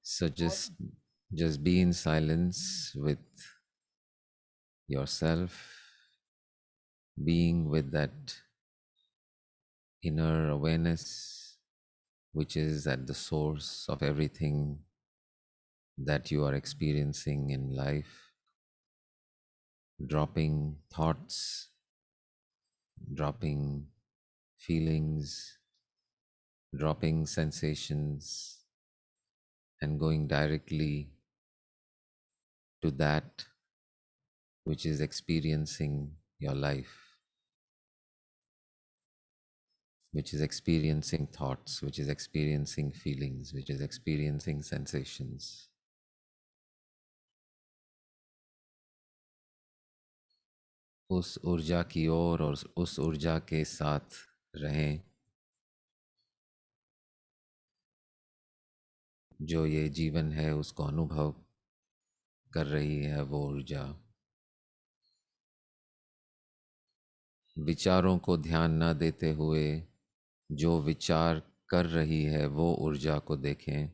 So just be in silence with yourself, being with that inner awareness, which is at the source of everything that you are experiencing in life, dropping thoughts, dropping feelings, dropping sensations, and going directly to that which is experiencing your life, which is experiencing thoughts, which is experiencing feelings, which is experiencing sensations. उस ऊर्जा की ओर और उस ऊर्जा के साथ रहें जो ये जीवन है उसको अनुभव कर रही है वो ऊर्जा। विचारों को ध्यान न देते हुए जो विचार कर रही है वो ऊर्जा को देखें।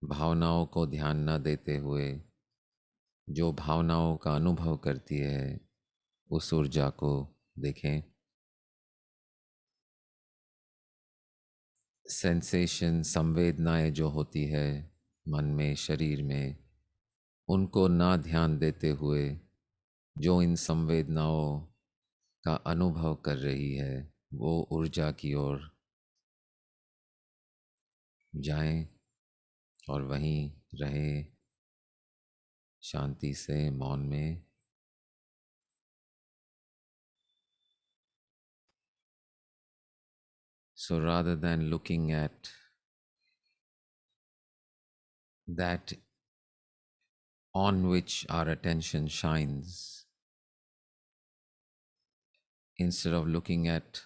भावनाओं को ध्यान न देते हुए जो भावनाओं का अनुभव करती है उस ऊर्जा को देखें। सेंसेशन, संवेदनाएं जो होती है मन में, शरीर में, उनको ना ध्यान देते हुए जो इन संवेदनाओं का अनुभव कर रही है वो ऊर्जा की ओर जाएं और वहीं रहें शांति से, मौन में। So rather than looking at that on which our attention shines, instead of looking at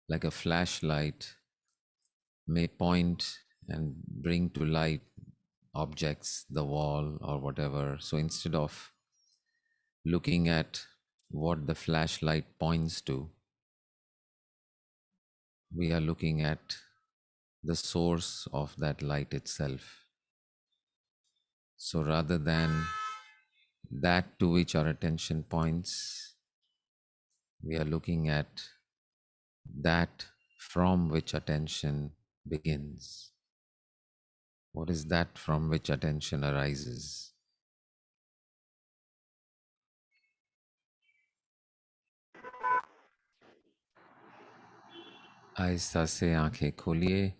like a flashlight may point and bring to light objects, the wall or whatever. So instead of looking at what the flashlight points to, we are looking at the source of that light itself. So rather than that to which our attention points, we are looking at that from which attention begins. What is that from which attention arises? आहिस्ता से आंखें खोलिए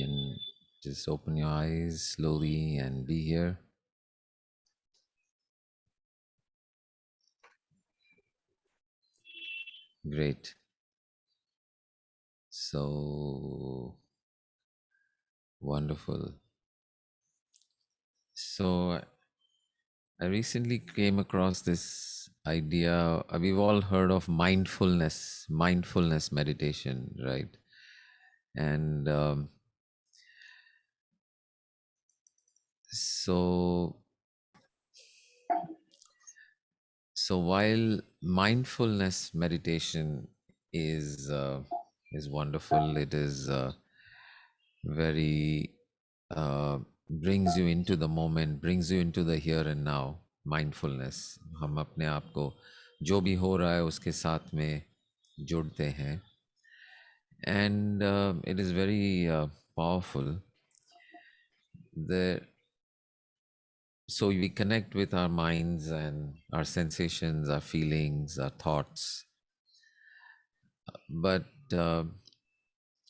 and just open your eyes slowly and be here. Great. So wonderful. So I recently came across this idea. We've all heard of mindfulness meditation, right? And so while mindfulness meditation is wonderful, it is very brings you into the moment, brings you into the here and now. Mindfulness, हम अपने आप को जो भी हो रहा है उसके साथ में जुड़ते हैं, and it is very powerful. The So we connect with our minds and our sensations, our feelings, our thoughts, but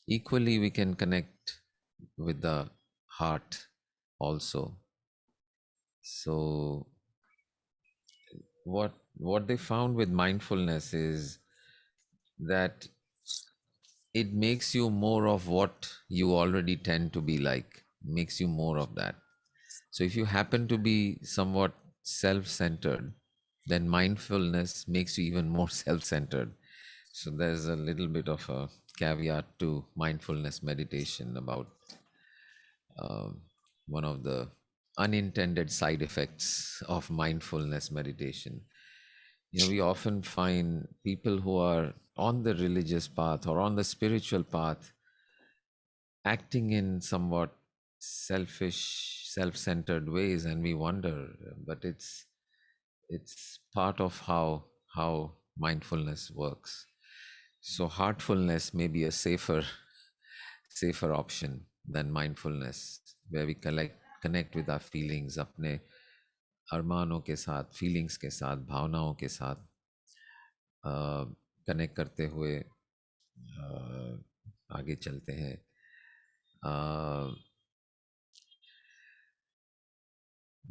equally we can connect with the heart also. So what they found with mindfulness is that it makes you more of what you already tend to be like, makes you more of that. So if you happen to be somewhat self-centered, then mindfulness makes you even more self-centered. So there's a little bit of a caveat to mindfulness meditation about one of the unintended side effects of mindfulness meditation. We often find people who are on the religious path or on the spiritual path acting in somewhat selfish, self-centered ways, and we wonder. But it's part of how mindfulness works. So heartfulness may be a safer option than mindfulness, where we connect with our feelings, अपने अरमानों के साथ, feelings के साथ, भावनाओं के साथ connect करते हुए आगे चलते हैं.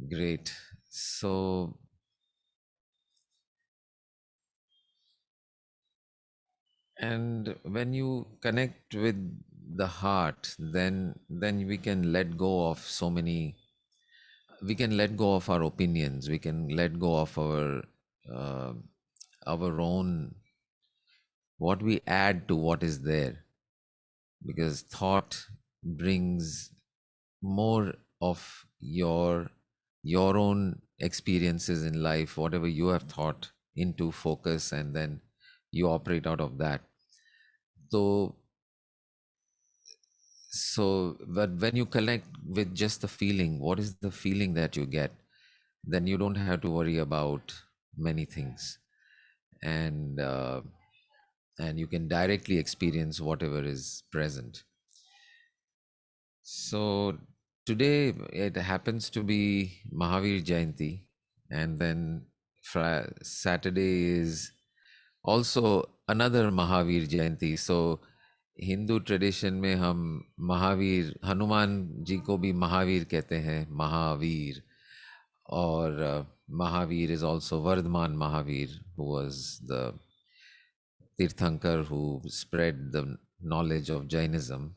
Great. So, and when you connect with the heart, then we can let go of so many. We can let go of our opinions. We can let go of uh, our own, what we add to what is there, because thought brings more of your own experiences in life, whatever you have thought, into focus, and then you operate out of that. So but when you connect with just the feeling, what is the feeling that you get, then you don't have to worry about many things, and and you can directly experience whatever is present. So today it happens to be Mahavir Jayanti, and then Saturday is also another Mahavir Jayanti. So Hindu tradition में हम महावीर, हनुमान जी को भी महावीर कहते हैं, महावीर. और Mahavir is also Vardhman Mahavir, who was the Tirthankar who spread the knowledge of Jainism.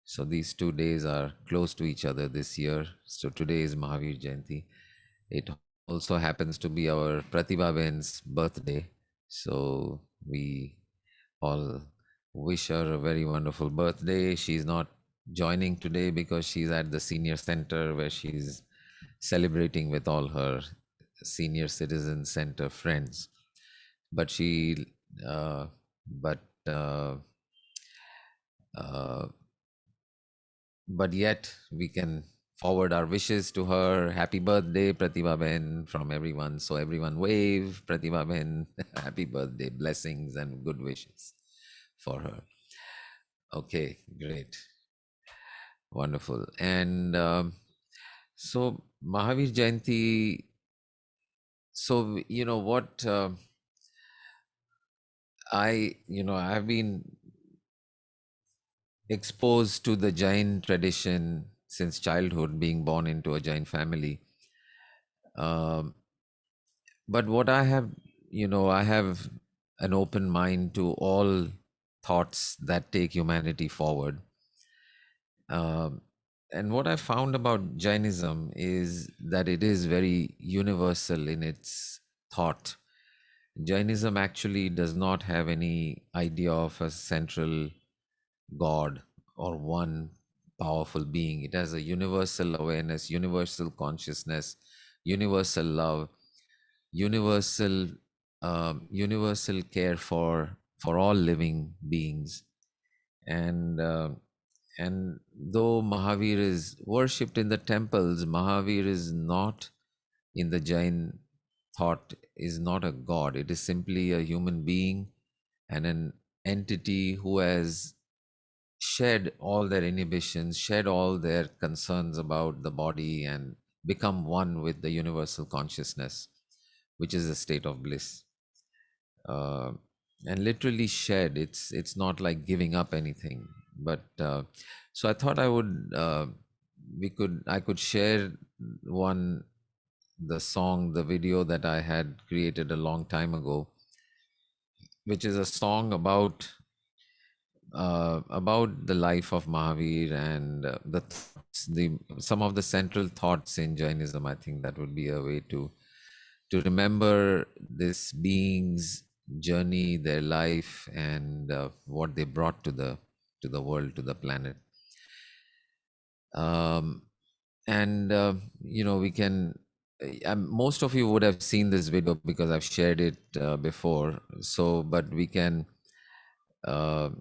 So these 2 days are close to each other this year. So today is Mahavir Jayanti. It also happens to be our Pratibha Ben's birthday. So we all wish her a very wonderful birthday. She's not joining today because she's at the senior center where she's celebrating with all her senior citizen center friends. But she, but uh, but yet we can forward our wishes to her. Happy birthday, Pratibha Ben, from everyone. So everyone wave, Pratibha Ben, happy birthday, blessings and good wishes for her. Okay, great, wonderful. And so Mahavir Jayanti. So what I've been exposed to the Jain tradition since childhood, being born into a Jain family. Um, but what I have, I have an open mind to all thoughts that take humanity forward. Um, and what I found about Jainism is that it is very universal in its thought. Jainism actually does not have any idea of a central God or one powerful being. It has a universal awareness, universal consciousness, universal love, universal care for all living beings. And uh, and though Mahavir is worshipped in the temples, Mahavir is not, in the Jain thought, is not a god. It is simply a human being and an entity who has shed all their inhibitions, shed all their concerns about the body, and become one with the universal consciousness, which is a state of bliss. Uh, and literally shed. It's not like giving up anything, but so I thought I could share one the song, the video that I had created a long time ago, which is a song about the life of Mahavir and the thoughts, the some of the central thoughts in Jainism. I think that would be a way to remember this being's journey, their life, and what they brought to the world, to the planet. Um, and we can. Most of you would have seen this video because I've shared it before. But we can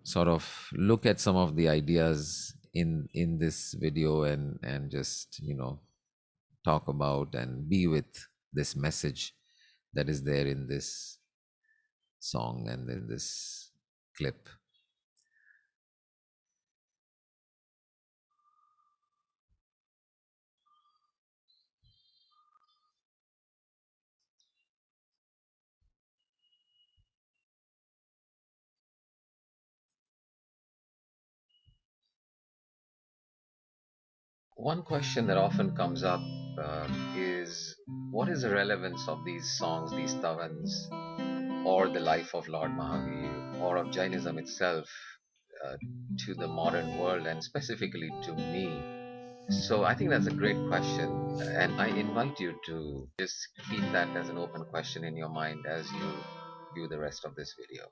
sort of look at some of the ideas in this video, and just, talk about and be with this message that is there in this song and in this clip. One question that often comes up is, what is the relevance of these songs, these tavans, or the life of Lord Mahavir, or of Jainism itself, uh, to the modern world and specifically to me? So I think that's a great question, and I invite you to just keep that as an open question in your mind as you view the rest of this video.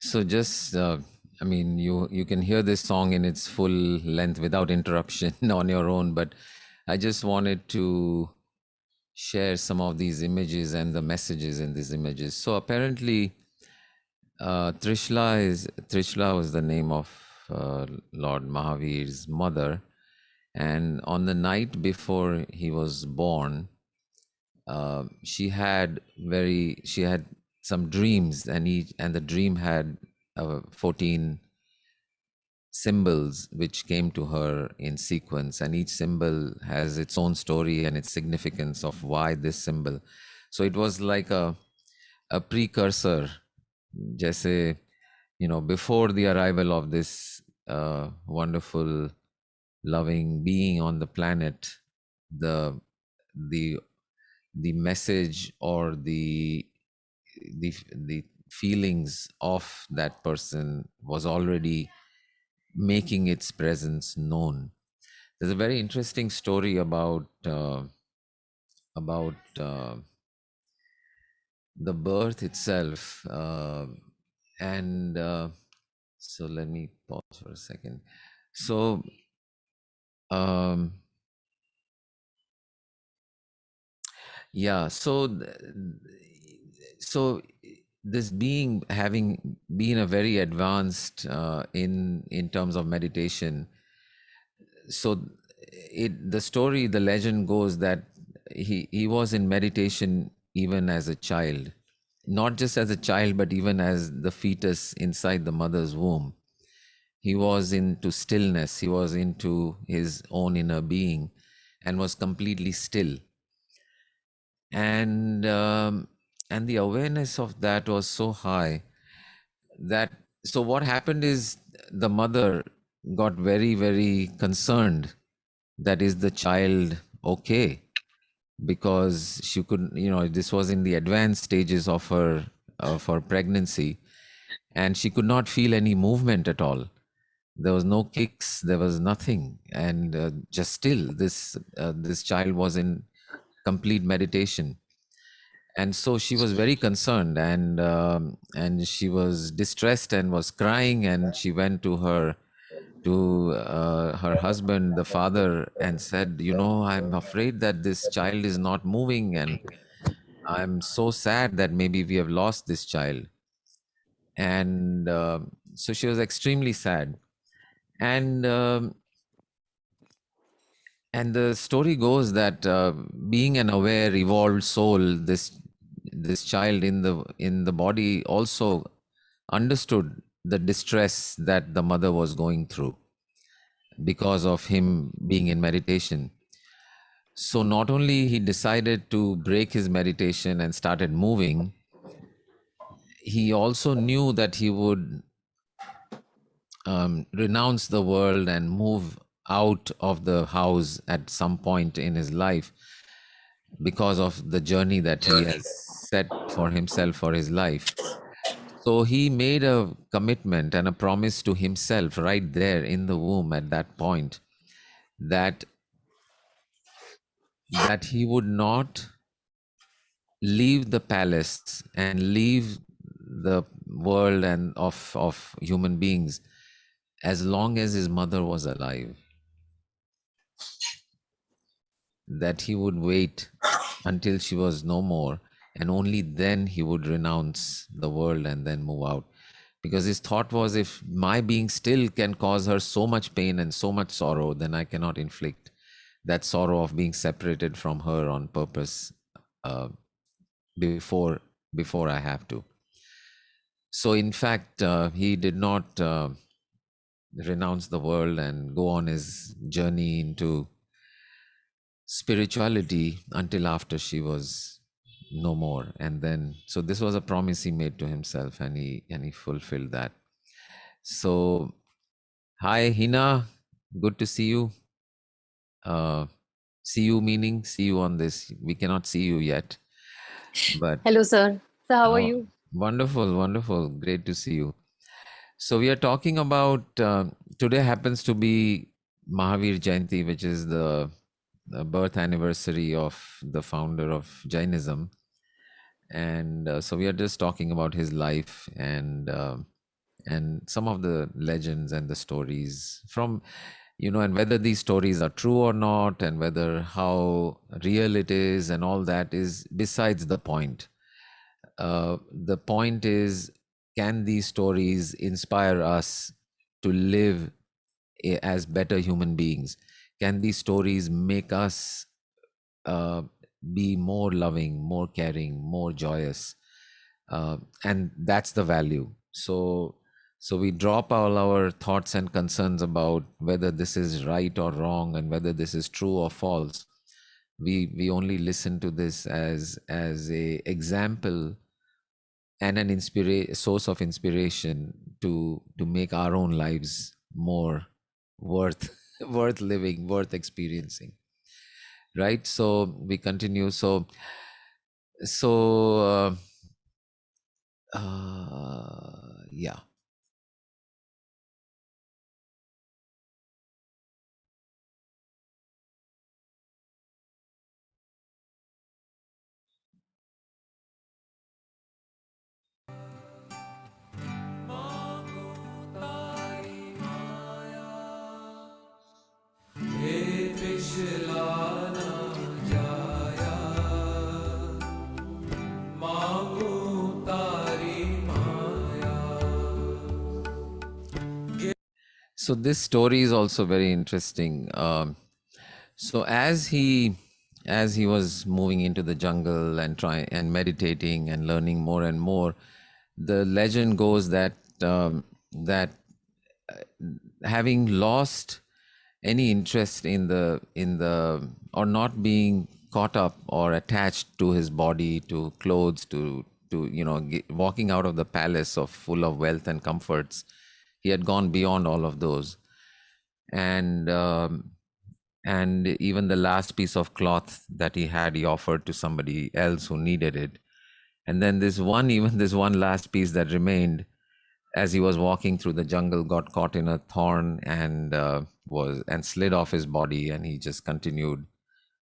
So just, I mean, you can hear this song in its full length without interruption on your own, but I just wanted to share some of these images and the messages in these images. So apparently, Trishla was the name of Lord Mahavir's mother, and on the night before he was born, she had some dreams, and the dream had 14 symbols which came to her in sequence, and each symbol has its own story and its significance of why this symbol. So it was like a precursor, jaise, before the arrival of this wonderful loving being on the planet, the the the message or the feelings of that person was already making its presence known. There's a very interesting story about the birth itself, and so let me pause for a second. So, um, yeah, so this being, having been a very advanced in terms of meditation, so the legend goes that he was in meditation even as a child, not just as a child but even as the fetus inside the mother's womb. He was into stillness, he was into his own inner being, and was completely still. And um, and the awareness of that was so high that, so what happened is, the mother got very, very concerned, that is the child okay, because she couldn't, this was in the advanced stages of her pregnancy, and she could not feel any movement at all. There was no kicks, there was nothing, and just still, this child was in complete meditation. And so she was very concerned, and she was distressed and was crying, and she went to her husband, the father, and said, I'm afraid that this child is not moving, and I'm so sad that maybe we have lost this child. And so she was extremely sad. And and the story goes that, being an aware, evolved soul, this child in the body also understood the distress that the mother was going through because of him being in meditation. So not only he decided to break his meditation and started moving, he also knew that he would renounce the world and move out of the house at some point in his life, because of the journey that he has set for himself for his life. So he made a commitment and a promise to himself right there in the womb at that point, that he would not leave the palace and leave the world and of human beings as long as his mother was alive. that he would wait until she was no more, and only then he would renounce the world and then move out. Because his thought was, if my being still can cause her so much pain and so much sorrow, then I cannot inflict that sorrow of being separated from her on purpose, uh, before before I have to. So in fact, he did not renounce the world and go on his journey into spirituality until after she was no more. And then, so this was a promise he made to himself, and he fulfilled that. So hi Hina, good to see you. See you meaning see you on this, we cannot see you yet, but Hello, sir. So, how are oh, you? wonderful, wonderful, great to see you. So we are talking about, today happens to be Mahavir Jayanti, which is the birth anniversary of the founder of Jainism. And so we are just talking about his life, and some of the legends and the stories from, and whether these stories are true or not, and whether how real it is, and all that is besides the point. The point is, can these stories inspire us to live as better human beings? Can these stories make us uh, be more loving, more caring, more joyous? And that's the value. So we drop all our thoughts and concerns about whether this is right or wrong, and whether this is true or false. We only listen to this as a example and an source of inspiration to make our own lives more worth worth living, worth experiencing, right? So we continue. So yeah. So this story is also very interesting. So as he was moving into the jungle and trying and meditating and learning more and more, the legend goes that that having lost any interest in the or not being caught up or attached to his body, to clothes, to walking out of the palace of full of wealth and comforts, he had gone beyond all of those. And um, and even the last piece of cloth that he had, he offered to somebody else who needed it. And then this one last piece that remained, as he was walking through the jungle, got caught in a thorn, and slid off his body, and he just continued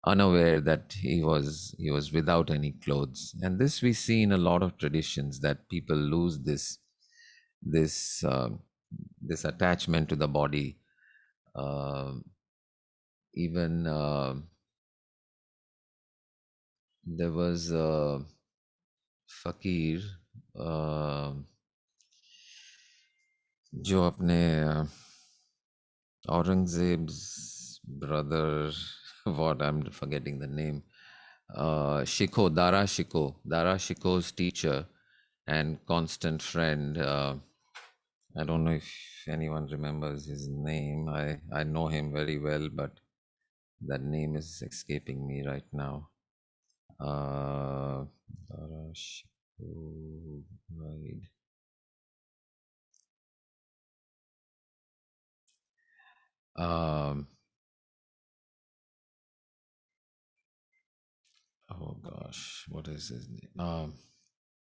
unaware that he was without any clothes. And this we see in a lot of traditions, that people lose this this attachment to the body. Um Even there was a fakir, uh, जो अपने Aurangzeb's brother, what, I'm forgetting the name, Dara Shiko's teacher and constant friend. I don't know if anyone remembers his name. I know him very well, but that name is escaping me right now. Dara Shiko, right. Um, oh gosh, what is his name?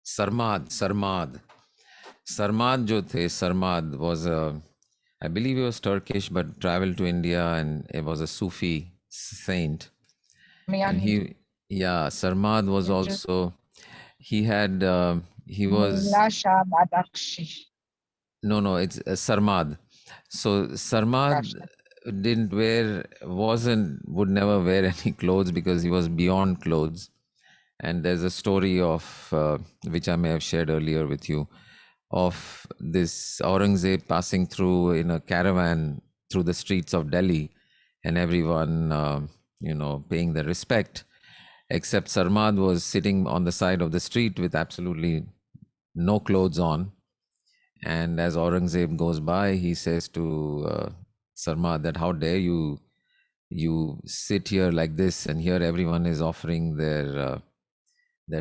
Sarmad jo the, Sarmad was I believe he was Turkish, but traveled to India, and it was a Sufi saint. And yeah, Sarmad was also, he had, he was, no, it's Sarmad. So Sarmad, would never wear any clothes because he was beyond clothes. And there's a story of, which I may have shared earlier with you, of this Aurangzeb passing through in a caravan through the streets of Delhi, and everyone, paying their respect, except Sarmad was sitting on the side of the street with absolutely no clothes on. And as Aurangzeb goes by, he says to Sarmad that how dare you sit here like this, and here everyone is offering their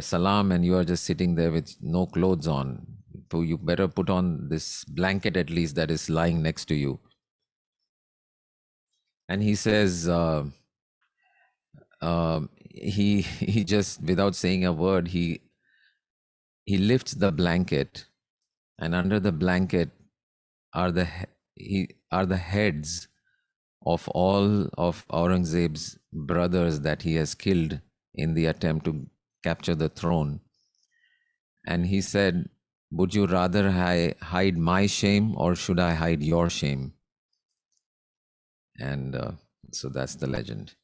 salam, and you are just sitting there with no clothes on. So you better put on this blanket at least that is lying next to you. And he says, he just, without saying a word, he lifts the blanket, and under the blanket are the heads of all of Aurangzeb's brothers that he has killed in the attempt to capture the throne. And he said, would you rather hide my shame, or should I hide your shame? And so that's the legend.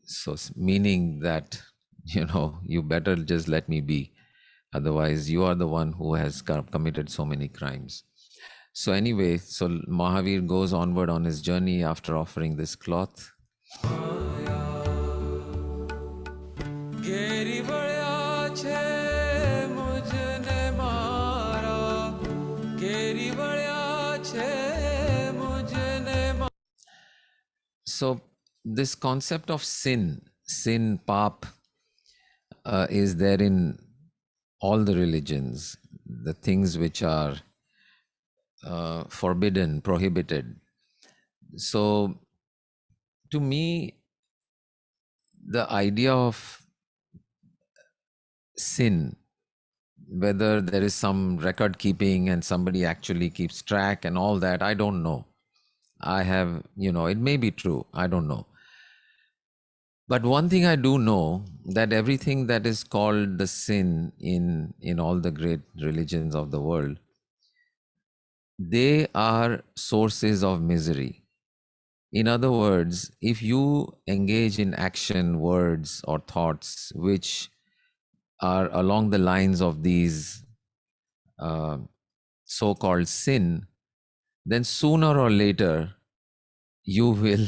So meaning that, you better just let me be. Otherwise, you are the one who has committed so many crimes. So anyway, so Mahavir goes onward on his journey after offering this cloth. So this concept of sin, pap, is there in all the religions, the things which are forbidden, prohibited. So to me, the idea of sin, whether there is some record keeping and somebody actually keeps track and all that, I don't know. I have, it may be true, I don't know. But one thing I do know, that everything that is called the sin in all the great religions of the world, they are sources of misery. In other words, if you engage in action, words, or thoughts which are along the lines of these so-called sin, then sooner or later you will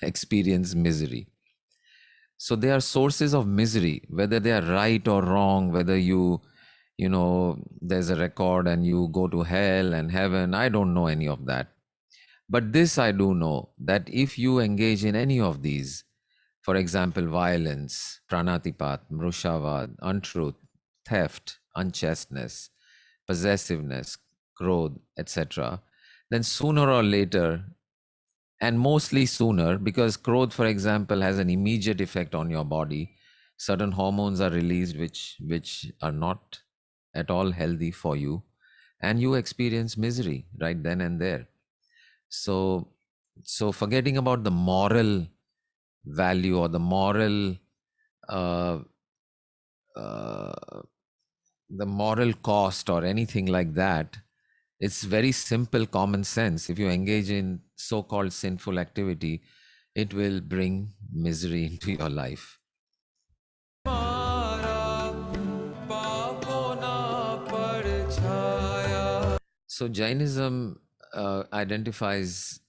experience misery. So they are sources of misery, whether they are right or wrong, whether there's a record and you go to hell and heaven. I don't know any of that. But this I do know, that if you engage in any of these, for example, violence, pranatipat, mrushavad, untruth, theft, unchasteness, possessiveness, growth, etc., then sooner or later, and mostly sooner, because growth, for example, has an immediate effect on your body. Certain hormones are released which are not at all healthy for you, and you experience misery right then and there. So forgetting about the moral value or the moral uh, the moral cost or anything like that, it's very simple common sense. If you engage in so-called sinful activity, it will bring misery into your life. So Jainism identifies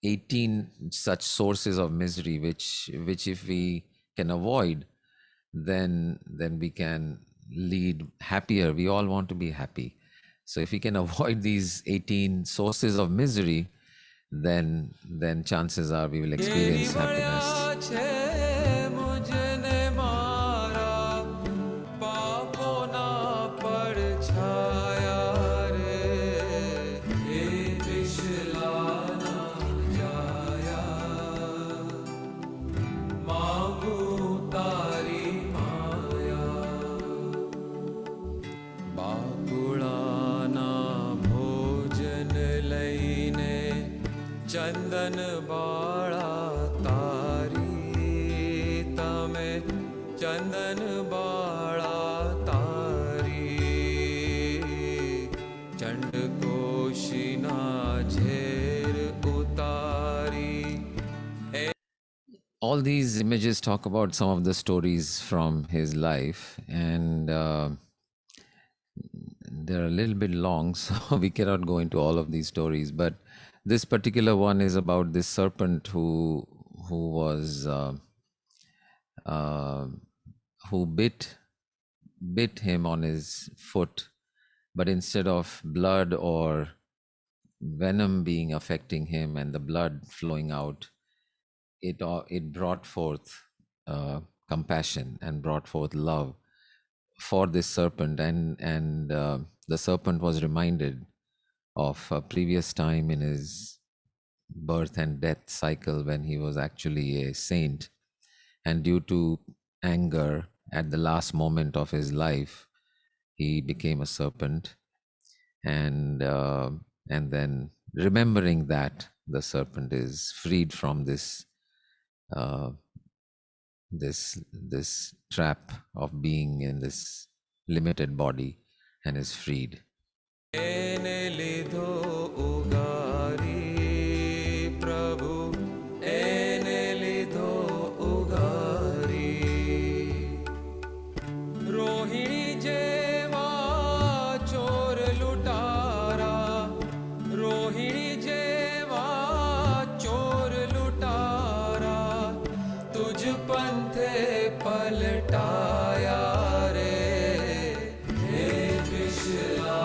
18 such sources of misery, which if we can avoid, then we can lead happier. We all want to be happy. So if we can avoid these 18 sources of misery, then chances are we will experience happiness. चंदन बाड़ा तारी तमे चंदन बाड़ा तारी Chand कोशिना झेर all these images talk about some of the stories from his life, and they're a little bit long, so we cannot go into all of these stories. But this particular one is about this serpent who was uh, who bit him on his foot, but instead of blood or venom being affecting him and the blood flowing out, it brought forth compassion and brought forth love for this serpent, and the serpent was reminded of a previous time in his birth and death cycle when he was actually a saint, and due to anger at the last moment of his life he became a serpent, and then remembering that the serpent is freed from uh, this trap of being in this limited body and is freed. एने लिधो उगारी प्रभु एने लिधो उगारी रोहिणी जेवा चोर लुटारा रोहिणी जेवा चोर लुटारा तुझ पंथे पलटाया रे हे Krishna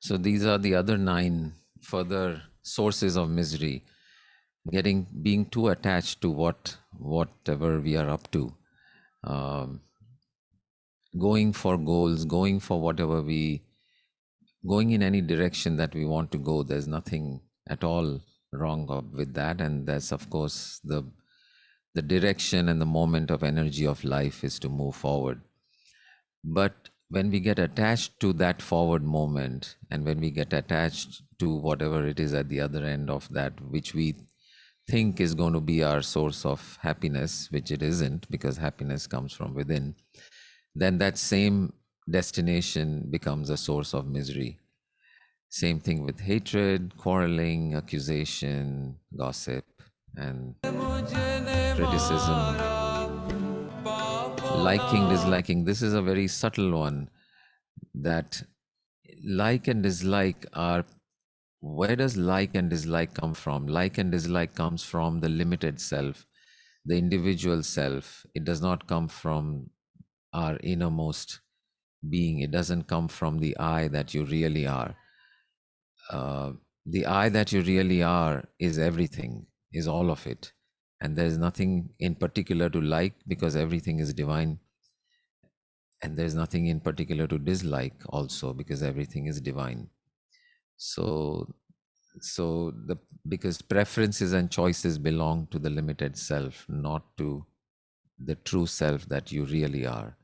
So these are the other 9 further sources of misery. Being too attached to whatever we are up to, um, going for goals, going for whatever going in any direction that we want to go. There's nothing at all wrong with that, and that's of course the direction and the moment of energy of life is to move forward. But when we get attached to that forward moment, and when we get attached to whatever it is at the other end of that, which we think is going to be our source of happiness, which it isn't, because happiness comes from within, then that same destination becomes a source of misery. Same thing with hatred, quarreling, accusation, gossip, and criticism. Liking, disliking. This is a very subtle one, that like and dislike are, where does like and dislike come from? Like and dislike comes from the limited self, the individual self. It does not come from our innermost being. It doesn't come from the I that you really are. The I that you really are is everything, is all of it. And there's nothing in particular to like, because everything is divine. And there's nothing in particular to dislike also, because everything is divine. So because preferences and choices belong to the limited self, not to the true self that you really are.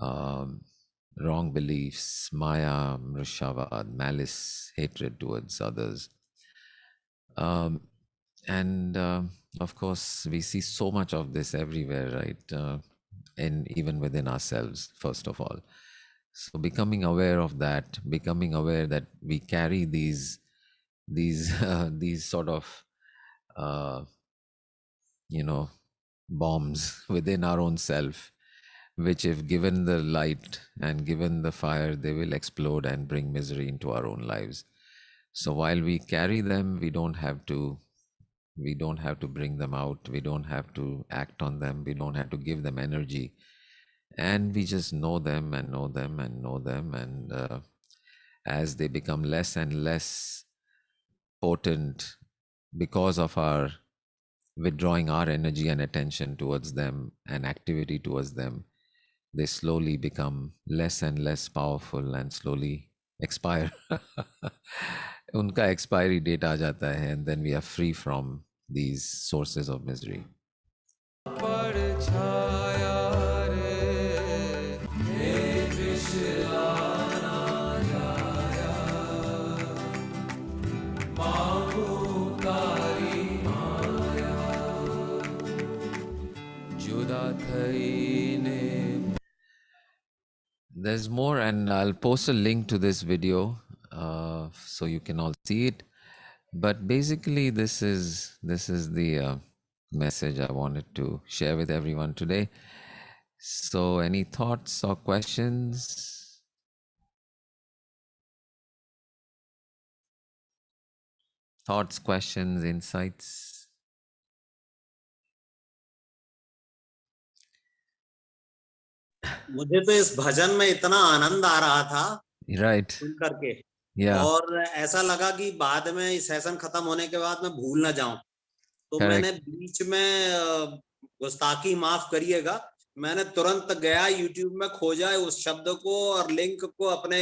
Wrong beliefs, maya, mrishavad, malice, hatred towards others. And of course, we see so much of this everywhere, right? And even within ourselves, first of all. So becoming aware of that, becoming aware that we carry these sort of bombs within our own self, which if given the light and given the fire, they will explode and bring misery into our own lives. So while we carry them, we don't have to bring them out, we don't have to act on them, we don't have to give them energy, and we just know them and know them and know them, and as they become less and less potent because of our withdrawing our energy and attention towards them and activity towards them, they slowly become less and less powerful and slowly expire. उनका expiry date आ जाता है, and then we are free from these sources of misery. there's more, and I'll post a link to this video so you can all see it. But basically, this is the message I wanted to share with everyone today. So, any thoughts or questions? Thoughts, questions, insights? मुझे तो इस भजन में इतना आनंद आ रहा था Right. सुन करके, Yeah. और ऐसा लगा कि बाद में इस सेशन खत्म होने के बाद मैं भूल ना जाऊं, तो Correct. मैंने बीच में गुस्ताखी माफ करिएगा, मैंने तुरंत गया यूट्यूब में खोजा उस शब्द को और लिंक को अपने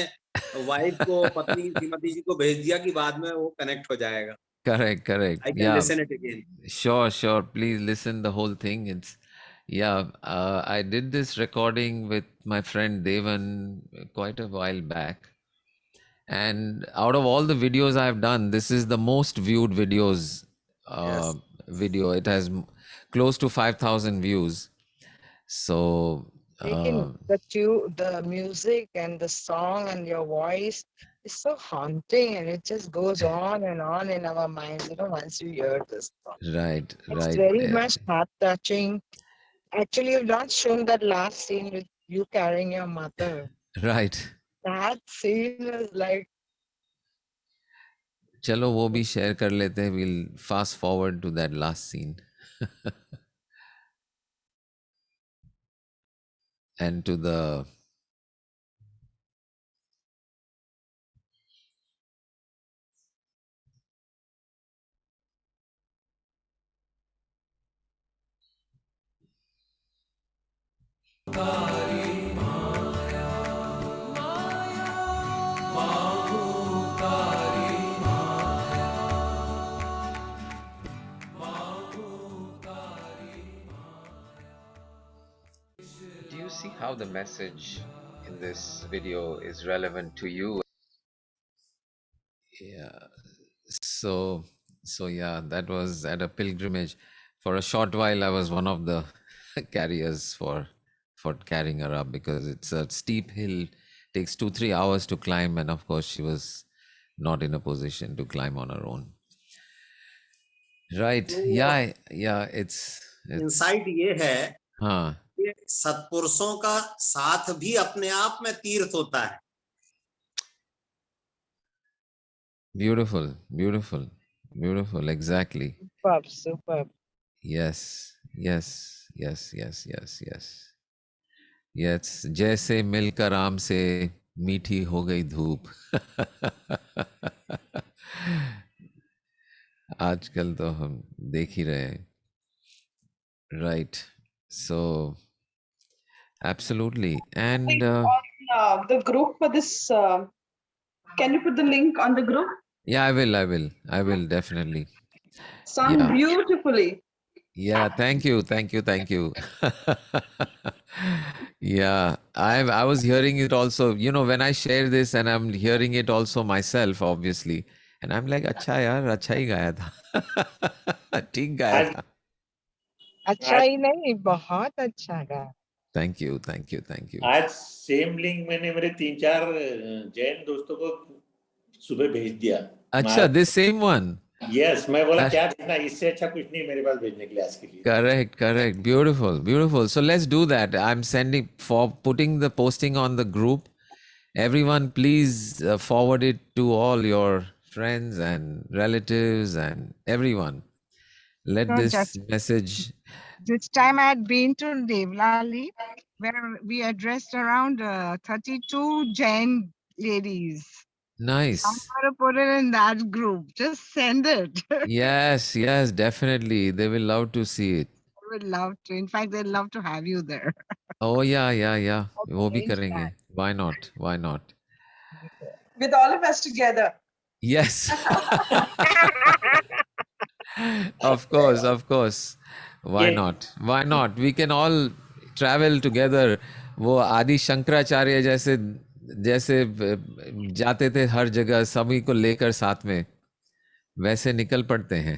वाइफ को, पत्नी श्रीमती जी को भेज दिया कि बाद में वो कनेक्ट हो जाएगा. Correct. I can Yeah. listen it again. Sure. Please listen the whole thing. It's yeah. I did this recording with my friend Devan quite a while back, and out of all the videos I've done, this is the most viewed videos. Yes. Video. It has close to 5,000 views. So Taking the music and the song and your voice is so haunting, and it just goes on and on in our minds, once you hear this song. right. It's very much heart-touching. Actually, you've not shown that last scene with you carrying your mother. Right. That scene is like, चलो वो भी share कर लेते हैं. We'll fast forward to that last scene. And to the do you see how the message in this video is relevant to you? Yeah. So yeah, that was at a pilgrimage. For a short while, I was one of the carriers for carrying her up, because it's a steep hill, takes 2-3 hours to climb, and of course she was not in a position to climb on her own. Right. Yeah. It's insight ये है हाँ. कि सत्पुरुषों का साथ भी अपने आप में तीर्थ होता है. Beautiful. Exactly. superb. Yes. जैसे मिलकर आम से मीठी हो गई धूप. आजकल तो हम देख ही रहे हैं. Right. So absolutely. And The group for this, can you put the link on the group? yeah, I will definitely. Sung Yeah. beautifully. Yeah, thank you. Yeah, I was hearing it also, when I share this, and I'm hearing it also myself, obviously, and I'm like, अच्छा यार, अच्छा ही गाया था. ठीक गाया था. अच्छा ही नहीं, बहुत अच्छा गा. Thank you. आज सेम लिंक मैंने मेरे 3-4 जैन दोस्तों को सुबह भेज दिया. अच्छा, this same one. Yes, मैं बोला क्या भेजना, इससे अच्छा कुछ नहीं मेरे पास भेजने के लिए आज के लिए. Correct. Beautiful. So let's do that. I'm putting the posting on the group. Everyone, please forward it to all your friends and relatives and everyone. Let So this message. This time I had been to Devlali, where we addressed around 32 Jain ladies. Nice. I'm going to put it in that group. Just send it. Yes, definitely. They will love to see it. I would love to. In fact, they'd love to have you there. Oh yeah. वो भी arrange करेंगे. Why not? With all of us together. Yes. Of course. Why not? We can all travel together. वो आदि शंकराचार्य जैसे जाते थे हर जगह, सभी को लेकर साथ में. वैसे निकल पड़ते हैं।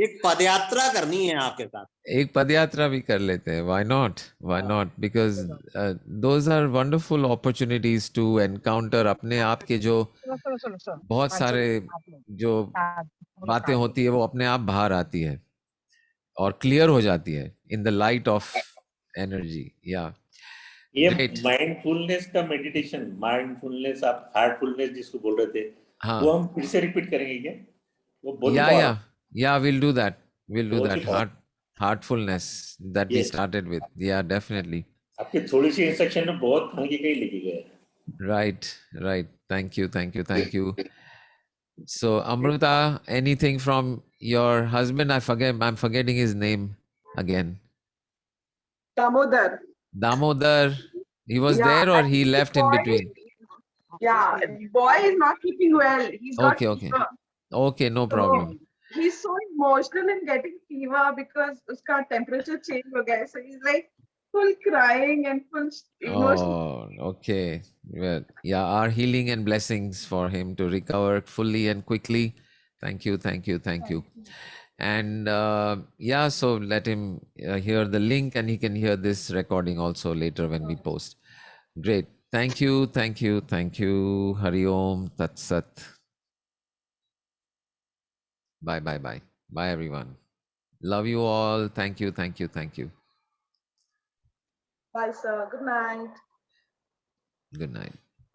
एक पदयात्रा करनी है आपके साथ। एक पदयात्रा भी कर लेते हैं, why not, why not, because those are wonderful opportunities to encounter अपने आप के जो सुनो बहुत सारे जो बातें होती है वो अपने आप बाहर आती है और क्लियर हो जाती है in the light of energy. Yeah, ये great. माइंडफुलनेस का मेडिटेशन, माइंडफुलनेस आप हार्टफुलनेस जिसको बोल रहे थे, हाँ, वो हम फिर से रिपीट करेंगे क्या? वो बहुत yeah, power, yeah, yeah, we'll do that, we'll do बहुत ही that. Power. Heartfulness that we yes, started with. Yeah, definitely. आपके थोड़ी सी इंस्ट्रक्शन में बहुत कहीं के कहीं लेके गए। Right, right. Thank you, thank you, thank you. So, Amruta, anything from your husband? I'm forgetting his name again. Damodar. Damodar. He was Yeah, there or and he the left in boy, between? yeah, the boy is not keeping well. He's got Okay, okay. fever. Okay, no So problem. he's so emotional in getting fever because uska temperature change ho gaya. So he's like full crying and full emotional. Oh, okay. Well, yeah, our healing and blessings for him to recover fully and quickly. Thank you, thank you, thank you. And yeah, so let him hear the link and he can hear this recording also later when we post. Great. Thank you, thank you, thank you. Hari Om Tat Sat. Bye, bye, bye. Bye, everyone. Love you all. Thank you, thank you, thank you. Bye, sir. Good night. Good night.